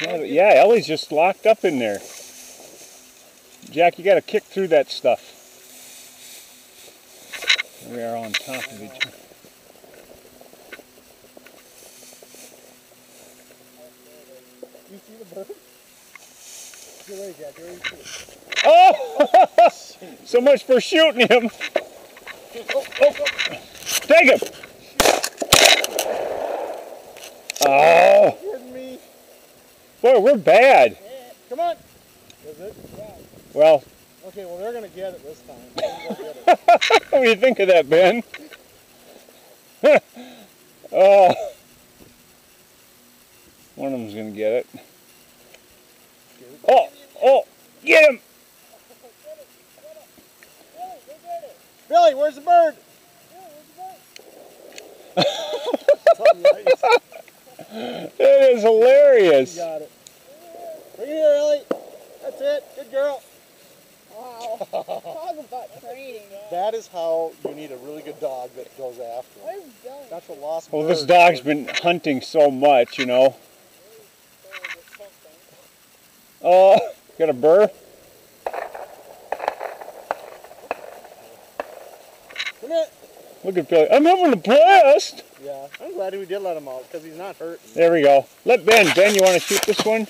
Yeah, Ellie's just locked up in there. Jack, you got to kick through that stuff. We are on top of each other. You see the bird? Get ready, Jack. Get ready to shoot. Oh! So much for shooting him. Oh. Take him! Oh! You kidding me? Boy, we're bad. Come on. Is it? Yeah. Well. Okay, well they're going to get it this time. They're gonna go get it. What do you think of that, Ben? Oh. One of them's going to get it. Oh, get him! Billy, where's the bird? That is hilarious. You got it. Bring it here, Ellie. That's it. Good girl. Wow. Talk about training. That is how you need a really good dog that goes after him. Where's Billy? That's what lost. Well, this dog's been hunting so much, you know. Oh, got a burr? Come here. Look at Billy. I'm having a blast. Yeah, I'm glad we did let him out because he's not hurting. There we go. Let Ben. Ben, you want to shoot this one?